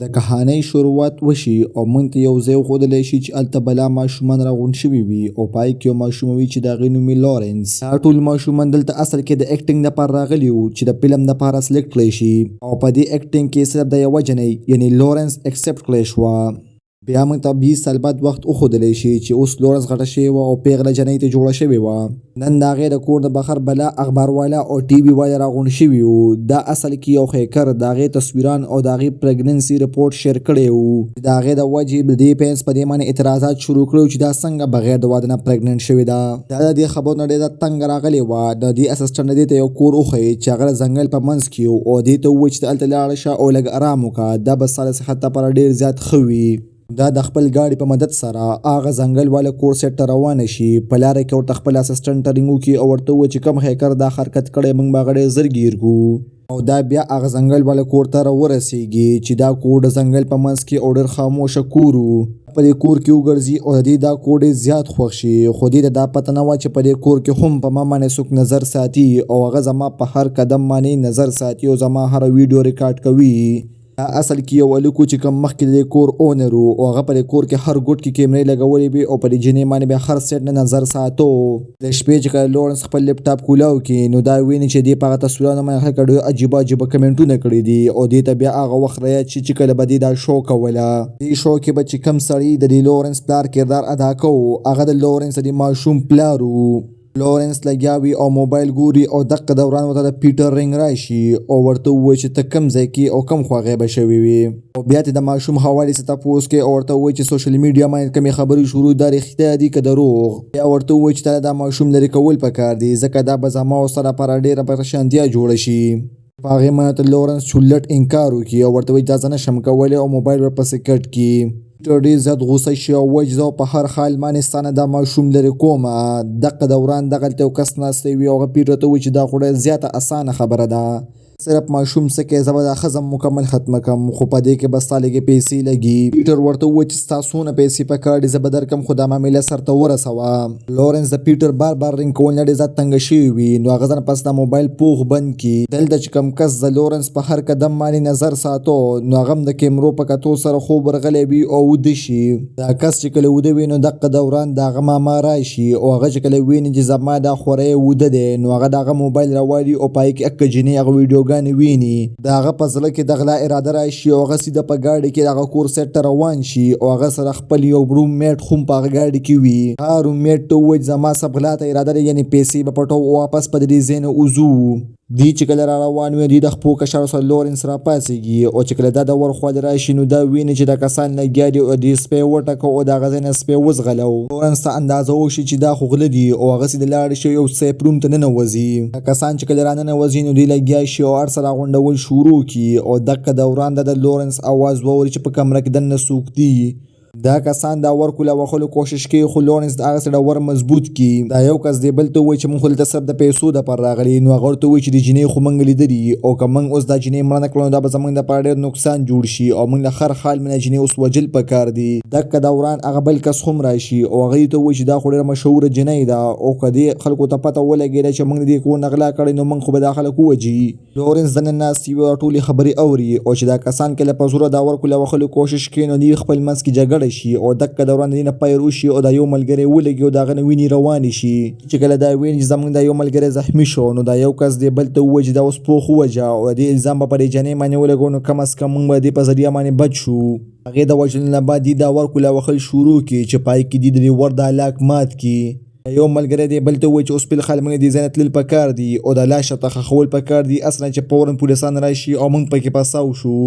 د کهانۍ شروعات وشي او موږ ته یو ځای وښودلی شي چې هلته بلا ماشومان راغونډ شوي وي او پای کې یو ماشوم وي چې د هغې نوم یې لارنس. دا ټول ماشومان دلته اصل کې د اکټینګ دپاره راغلي وو چې د فلم دپاره سلیکټ کړی شي او په دې اکټینګ کې صرف د یوه جنۍ یعنې لارنس اکسپټ کړی شوه. بیا موږ ته 20 سال بعد وخت وښودلی شي چې اوس لارنس غټه شوې وه او پیغله جنۍ ته جوړه شوې وه. نن د هغې د کور د بهر بلا اخبار والا او ټي وي والا راغونډ شوي وو. دا اصل کې یو هیکر د هغې تصویران او د هغې پریګننسي رپورټ شیر کړی وو چې د هغې د وجې د دې پینس په دې باندې اعتراضات شروع کړي چې دا څنګه بغیر د واده نه پریګننټ شوې ده. دا د دې خبرو نه ډېره تنګه راغلې وه. د دې اسسټنټ دې ته یو کور وښیي چې هغه د ځنګل په منځ کې و او دې ته ووایي چې ته هلته لاړه شه او لږ ارام وکړه، دا به ستا د صحت لپاره ډېر زیات ښه وي. دا د خپل ګاډي په مدد سره هغه ځنګل والا کور سیټ ته روانه شي. په لاره کې ورته خپل اسسټنټ رینګ وکړي او ورته ووایي چې کوم هیکر دا حرکت کړی موږ به هغه ډېر ژر ګیر کړو او دا بیا هغه ځنګل والا کور ته راورسېږي چې دا کور د ځنګل په منځ کې او ډېر خاموشه کور و. په دې کور کې وګرځي او د دې دا کور ډېر زیات خوښ شي، خو دې ته دا پته نه وه چې په دې کور کې هم په ما باندې څوک نظر ساتي او هغه زما په هر قدم باندې نظر ساتي او زما هره ویډیو ریکارډ کوي. دا اصل کې یو هلک و چې کوم مخکې د دې کور اونر و او هغه په دې کور کې هر ګوټ کې کیمرې لګولې وې او په دې جینۍ باندې بیا هر سیټ نه نظر ساتو. د شپې چې کله لارنس خپل لیپټاپ کولاو کړي نو دا ویني چې دې په هغه تصویرانو باندې خلک ډېر عجیبه عجیبه کمنټونه کړي دي او دې ته بیا هغه وخت رایاد شي چې کله به دې دا شو کوله. دې شو کې به چې کوم سړي د دې لارنس پلار کردار ادا کوو هغه د لارنس د ماشوم پلار و. لارنس لګیا وي او موبایل ګوري او دقه دوران ورته د پیټر رینګ راشي او ورته ووایي چې ته کوم ځای کې او کوم خوا غیبه شوې وي او بیا د ماشوم حوالې څه تپوس کوي او ورته ووایي چې سوشل میډیا باندې کومې خبرې شروع دا رښتیا دي که دروغ. بیا ورته ووایي چې تا دا ماشوم لرې کول پکار دي ځکه دا به زما او ستا لپاره ډېره پریشانتیا جوړه شي. په هغې باندې لارنس چولټ انکار وکړي او ورته وایي دا زه نشم کولی او موبایل ورپسې کټ کړي. پیټر ډېر زیات غوسه شي او وایي چې زه په هر حال باندې ستا نه دا ماشوم لرې کومه. دقه دوران دغلته یو کس ناستی وي او هغه پیټر ته وایي چې دا خو ډېره زیاته اسانه خبره ده، صرف ماشوم څه کوي زه به دا ښځه مکمل ختمه کړم خو په دې کې به ستا لږې پیسې لګي. پیټر ورته ووایي چې ستا څونه پیسې پکار دي زه به درکړم خو دا معامله سرته ورسوه. لارنس د پیټر بار بار رینګ کول نه ډېر زیات تنګه شوي وي نو هغه ځان پس دا موبایل پوخ بند کړي. دلته چې کوم کس د لارنس په هر قدم باندې نظر ساتو نو هغه هم د کیمرو په کتو سره خوب ورغلی وي او وده شي. دا کس چې کله وده وي نو دقه دوران د هغه ماما راشي او هغه چې کله ویني چې زما دا خوری وده دی نو هغه د هغه موبایل راوالي او پای کې اکه جینۍ هغه ویډیوګانې ویني. د هغه په زړه کې د غلا اراده راشي او هغه سیده په ګاډي کې د هغه کور سیټ ته روان شي او هغه سره خپل یو روم میټ هم په هغه ګاډي کې وي. هغه روم میټ ته ووایي زما سب غلا ته اراده ده یعنې پیسې به پټو او واپس په دې ځای نه وځو. دی چې کله را روان وي دوی د خپو کشرو سره لارنس راپاڅېږي او چې کله دا د ور خواله راشي نو دا ویني چې دا کسان لګیا دي او دې سپی وټکه او د هغه ځای نه سپی وځغلو. لارنس ته اندازه وشي چې دا خو غله دي او هغه سیده لاړې شي یو سیف روم ته ننوځي. دا کسان چې کله راننوځي نو دوی لګیا شي او هر څه راغونډول شروع کړي او دقه دوران د لارنس اواز واوري چې په کمره کې دننه څوک دي. دا کسان دا ور کوله وخلو کوشش کوي خو لارنس د هغه سره ور مضبوط کړي. دا یو کس دی بل ته وایي چې موږ خو دلته صرف د پیسو دپاره راغلي نو هغه ورته وایي چې د جینۍ خو موږ لیدلي او که موږ اوس دا جینۍ مړه نه کړو نو دا به زموږ دپاره ډېر نقصان جوړ شي او موږ له هر حال باندې جینۍ اوس وجل پکار دي. دقه دوران هغه بل کس هم راشي او هغه ته وایي چې دا خو ډېره مشهوره جینۍ ده او که دې خلکو ته پته ولګېده چې موږ د دې کور نه غلا کړی نو موږ خو به دا خلک ووجي. لارنس دننه ناست وي او ټولې خبرې اوري او چې دا کسان کله په زوره دا ور کوله وخلو کوشش کوي نو دوی خپل منځ کې جګړه شي او دقه دوران د دې نه پیر وشي او دا یو ملګری ولګي او د هغه نه وینې روانې شي. چې کله دا ویني چې زموږ دا یو ملګری زخمي شو نو دا یو کس دی بل ته ووایي چې دا اوس پوخ ووجه او د دې الزام به په دې جنۍ باندې ولګو نو کم از کم موږ به د دې په ذریعه باندې بچ شو. هغې د وژلو نه بعد دا ور کوله وخل شروع کړي چې پای کې د دې ور د هلاک مات کړي. یو ملګری دی بل ته ووایي چې اوس فی الحال موږ دې ځای نه تلل پکار دي او د لاش ته ښخول پکار دي اصلا چې فورا پولیسان راشي او موږ پکې پساو شو.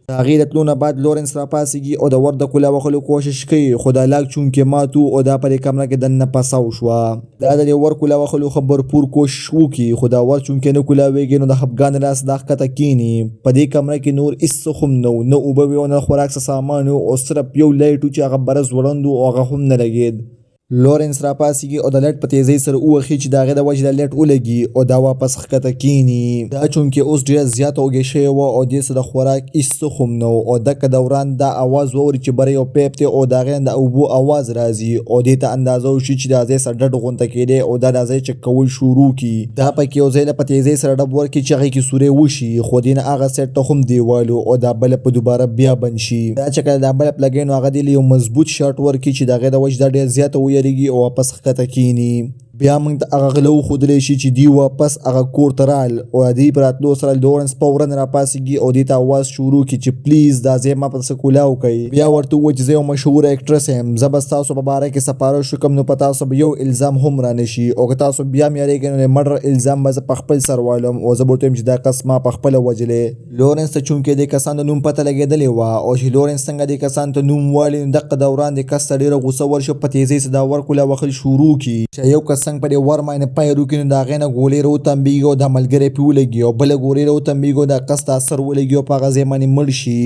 د هغې د تلو نه بعد لارنس راپاڅېږي او د ور د کوله وخلو کوشش کوي خو د هلاک چونکې مات و او دا په دې کمره کې دننه پساو شوه. دا د دې ور کوله وخلو ښه بھرپور کوشش وکړي خو دا ور چونکې نه کولاویږي نو د خفګان لاس دا ښکته کښېني. په دې کمره کې نور هېڅ څه هم نه و، نه اوبه وې او نه خوراک څه سامان و او صرف یو لایټ و چې هغه برس وړند و او هغه هم نه لګېد. لورنس راپاسیږي او د لټ په تیزۍ سره ووخي چې د هغې د وجې د لټ ولګي او دا واپس ښکته کیني. دا چونکې اوس ډېره زیاته وږې شوې وه او دې څه د خوراک هېڅ هم نه و او دکه دوران دا اواز واوري چې بره یو پیپ دی او د هغې نه د اوبو اواز راځي او دې ته اندازه وشي چې د ځای سره ډډ غونته کېدی او دا د ځای چک کول شروع کړي. دا پکې یو ځای له په تیزۍ سره ډب ورکړي چې هغې کې سورې وشي خو دې نه هغه سیټ ته هم دیوال او دا بلب په دوباره بیا بند شي. دا چې کله دا بلب لګوي نو هغه دې له یو مضبوط شاټ ورکړي چې د هغې د وجې دا ډېر زیاته ویریږي او واپس ښکته کیني. بیا موږ ته هغه غله وښودلی شي چې دوی واپس هغه کور ته رال او د دوی په راتلو سره لورنس فوراً راپاڅېږي او دې ته اواز شروع کړي چې پلیز دا ځای ما په څه کولاو کوئ. بیا ورته ووایي چې زه یو مشهوره اکټرس یم، زه به ستاسو په باره کې سپاره شو کوم نو په تاسو به یو الزام هم رانشي او که تاسو بیا مې یاریږئ نو د مډر الزام به زه په خپل سر والم او زه به ورته وایم چې دا کس ما په خپله وژلی. لورنس ته چونکې دې کسانو د نوم پته لګېدلې وه او چې لورنس څنګه دې کسانو ته نوم والي نو دغه دوران د کس ته ډېره غوسه ورشي په تیزۍ سره دا ورکولا وهل شروع کړي چې یو کس څنګه په دې ور باندې پیر وکړي نو د هغې نه ګولۍ راوتمبېږي او دا ملګری پرې ولګي او بله ګولۍ راوتمبېږي او دا کس ته اثر ولګي او په هغه ځای باندې مړ شي.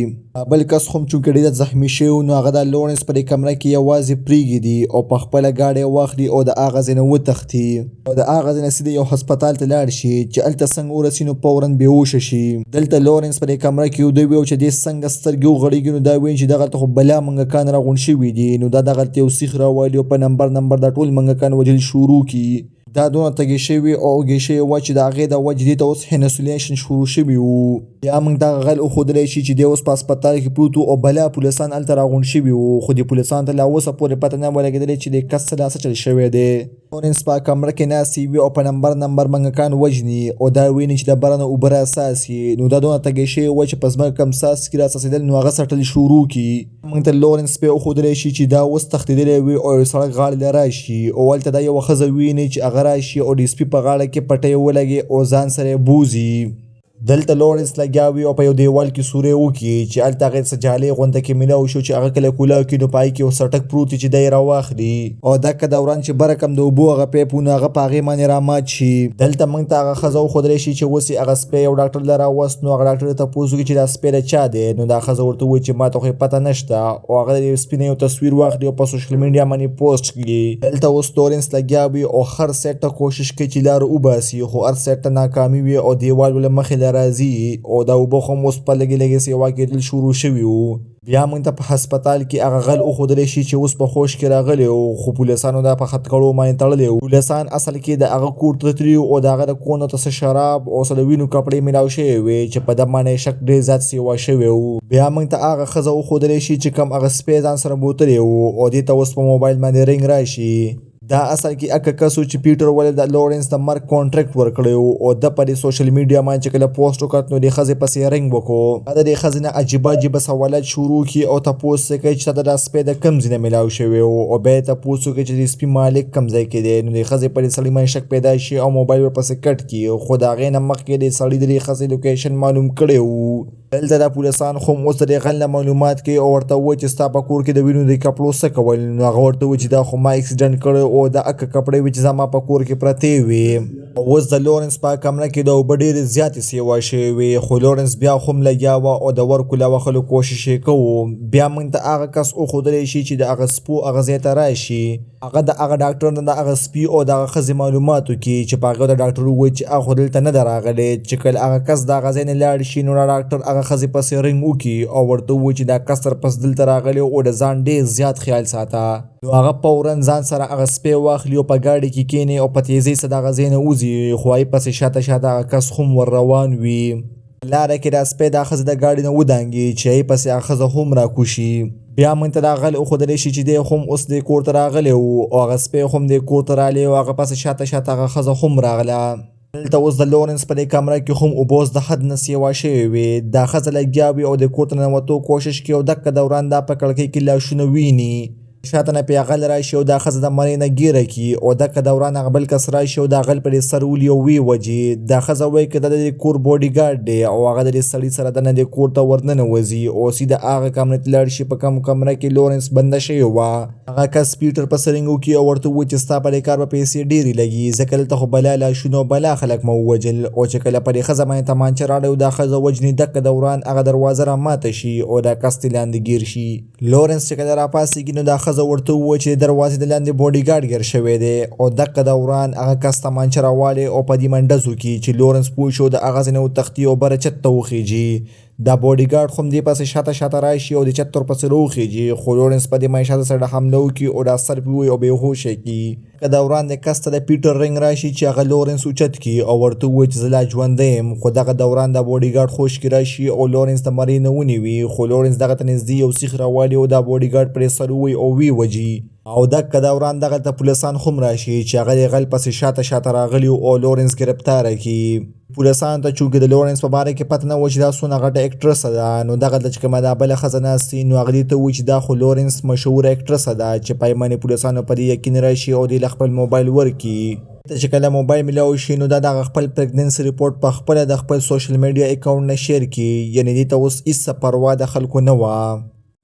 بل کس هم چونکې ډېر زخمي شوی نو هغه د لورنس په دې کمره کې یوازې پرېږدي او په خپله ګاډی واخلي او د هغه ځای نه وتښتي او د هغه ځای نه سیده یو هسپتال ته لاړ شي چې هلته څنګه ورسي نو فوراً بېهوشه شي. دلته لورنس په دې کمره کې وده وي او چې دې څنګه سترګې وغړېږي نو دا وایي چې دغلته خو بلا منګکان راغونډ شوي دي نو دا دغلته یو سیخ راوالي او په نمبر دا ټول منګکان وجل شروع کړي. دا دونه تږې شوي او اوږې شوي وه چې د هغې د وجې دې ته اوس هینسولیشن شروع شوي وو. بیا موږ دغه غل وښودلی شي چې دی اوس په هسپتال کې پروت او بلا پولیسان هلته راغونډ شوي وو خو دې پولیسانو ته لا اوسه پورې پته نه وه لګېدلې چې دې کس څه لا څه چل شوی دی. لورنس په کمره کې ناستې وي او په نمبر منګکان وژني او دا ویني چې د بره نه اوبه راساسي نو دا دونه تږې شوي وه چې په ځمکه کوم څاڅکي راڅڅېدل نو هغه څټل شروع کړي. موږ ته لورنس پې وښودلی شي چې دا اوس تښتېدلی وي او یو سړک غاړې له راشي او هلته دا یوه ښځه ویني چې هغه راشي او د سپي په غاړه کې پټۍ ولګي او ځان سره یې بوځي. دلته لورنس لګیا وي او په یو دیوال کې سورې وکړي چې هلته هغې څه جالۍ غونته کې میلاو شو چې هغه کله کولاو کړي نو په هغې کې یو څټک پروت وي چې دی یې راواخلي او دکه دوران چې بره کم د اوبو هغه پیپ و نو هغه په هغې باندې رامات شي. دلته موږ ته هغه ښځه وښودلی شي چې اوس یې هغه سپی یو ډاکټر له راوست نو هغه ډاکټر ته تپوس وکړي چې دا سپی د چا دی نو دا ښځه ورته ووایي چې ما ته خو یې پته نشته او هغه د سپي نه یو تصویر واخلي او په سوشل میډیا باندې پوسټ کړي. دلته اوس لورنس لګیا وي او هر سیټ ته کوشش کوي چې لاره وباسي خو هر سیټ ته ناکامي وي او دیوال له مخې له راځي او دا اوبه خو هم اوس په لږې سیوا کېدل شروع شوي وو. بیا موږ ته په هسپتال کې هغه غل وښودلی شي چې اوس په خوش کې راغلی و خو پولیسانو دا په خط کړو باندې تړلی و. پولیسان اصل کې د هغه کور ته تللي او د هغه د کور نه ته څه شراب او څه د وینو کپړې میلاو شوې وې چې په ده باندې شک ډېر زیات سیوا شوی و. بیا موږ ته هغه ښځه وښودلی شي چې کوم هغه سپی ځان سره بوتلی و او دې ته اوس په موبایل باندې رنګ راشي. دا اصل کې اکه کس و چې پیټر ولې د لورنس د مرګ کانټریکټ ورکړی و او ده په دې سوشل میډیا باندې چې کله پوسټ وکړ نو دې ښځې پسې رنګ وکړو. دا د دې ښځې نه عجیبه سوالات شروع کړي او تپوس یې کوي چې تا د دا سپی د کوم ځای نه میلاو شوی و او بیا یې تپوس وکړي چې د سپي مالک کوم ځای کې دی نو دې ښځې په دې سړي باندې شک پیدا شي او موبایل ورپسې کټ کړي خو د هغې نه مخکې دې سړي د دې ښځې لوکیشن معلوم کړی و. دلته دا پولیسان خو اوس د دې غل نه معلومات کوي او ورته ووایي چې ستا په کور کې د وینو د کپړو څه کول نو هغه ورته ووایي چې دا خو ما اکسیډنټ کړی او دا اکه کپړې وي چې زما په کور کې پرتې وي. اوس د لورنس په کمره کې د اوبه ډېرې زیاتې سیوا شوې وې خو لورنس بیا هم لګیا وه او د ورکولا وهلو کوشش یې کوو. بیا موږ ته هغه کس وښودلی شي چې د هغه سپو هغه ځای ته راشي هغه د هغه ډاکټر نه د هغه سپي او د هغه ښځې معلومات وکړي چې په هغې د ډاکټر ووایي چې هغه خو دلته نه ده راغلی چې کله هغه کس د هغه ځای نه لاړ شي نو دا ډاکټر هغه ښځې پسې رنګ وکړي او ورته ووایي چې دا کس تر پس دلته راغلی او د ځان ډېر زیات خیال ساته نو هغه فوراً ځان سره هغه سپی واخلي او په ګاډي کې کښېني او په تیزۍ سره د هغه ځای نه وځي خو هغې پسې شاته هغه کس هم ور روان وي. لاره کې دا سپی دا ښځې د ګاډي نه ودانګي چې هغې پسې هغه ښځه هم راکوشي. بیا موږ ته دا غل وښودلی شي چې دی هم اوس دې کور ته راغلی و او هغه سپی هم دې کور ته راغلی او هغه پسې شاته هغه ښځه هم راغله. دلته اوس د لورنس په دې کمره کې هم اوبه اوس د حد نه سیوا شوې وې. دا ښځه لګیا وي او د کور ته ننوتو کوشش کوي او دکه دوران دا په کړکۍ کې لاشونه ویني. شاته نه پې غل راشي او دا ښځه د مرۍ نه ګیره کړي او دکه دوران هغه بل کس راشي او دا غل په دې سر ولي او ویې وجي. دا ښځه وایي که دا د دې کور بوډي ګارډ دی او هغه د دې سړي سره دننه دې کور ته ورننوځي او سیده هغه کمرې ته لاړ شي په کوم کمره کې لورنس بنده شوې وه. هغه کس پیټر پسې رنګ وکړي او ورته ووایي چې ستا په دې کار به پیسې ډېرې لګي ځکه دلته خو بلا لاشونه او بلا خلک مو ووژل او چې کله په دې ښځه باندې تمانچه راړی او دا ښځه وژني دکه دوران هغه دروازه راماته شي او دا کس ترې لاندې ګیر شي. لورنس چې کله راپاڅېږي نو دا ښځه ښځه ورته وویل چې د دروازې د لاندې بوډیګارډ ګیر شوی دی او دغه دوران هغه کس تمانچه راوالی او په دې منډزو کې چې لورنس پوه شو د هغه ځای نه وتښتي او بره چت ته وخیږي. دا بوډیګارډ خو همدې پسې شاته راشي او د چت ورپسې راوخیږي، خو لورنس په دې معیشت سره حمله وکړي او دا سر پرې ووهي او بېهوشه کړي. که دوران د کس ته د پیټر رنګ راشي چې هغه لورنس اوچت کړي او ورته ووایي چې زه لا ژوندی یم، خو دغه دوران د بوډیګارډ خوش کې راشي او لورنس د مرۍ نه ونیوي، خو لورنس دغه ته نږدې یو سیخ راوالي او دا بوډیګارډ پرې سر ووهي او ویې وجي. او دغه دوران دغلته پولیسان هم راشي چې هغه د غل پسې شاته راغلي او لورنس ګرفتاره کړي. پولیسانو ته چونکې د لورنس په باره کې پته نه وه چې دا څومره غټه اکټرسه ده، نو دغلته چې کومه دا بله ښځه ناستې نو هغه دې ته ووایي چې دا خو لورنس مشهوره اکټرسه ده، چې پای باندې پولیسانو په دې یقین راشي او دې له خپل موبایل ورکړي. ته چې کله موبایل میلاو شي نو دا دغه خپل پریګننسي ریپورټ په خپله د خپل سوشل میډیا اکاونټ نه شیر کړي، یعنې دې ته اوس هېڅ پروا د خلکو نه وه.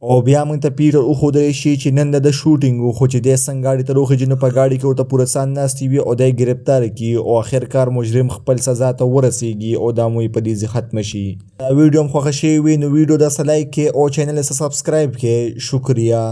او بیا موږ ته پیټر وښودلی شي چې نن د شوټینګ و، خو چې دی څنګه ګاډي ته راوخیږي نو په ګاډي کې ورته پولیسان ناستې وي او دی ګرفتاره کړي او آخرکار مجرم خپل سزا ته ورسیږي او دا مو په دې ختمه شي. دا ویډیو هم خوښه شوې وي نو ویډیو داسې لایک کړئ او چینل یې سبسکرایب کړئ. شکریه.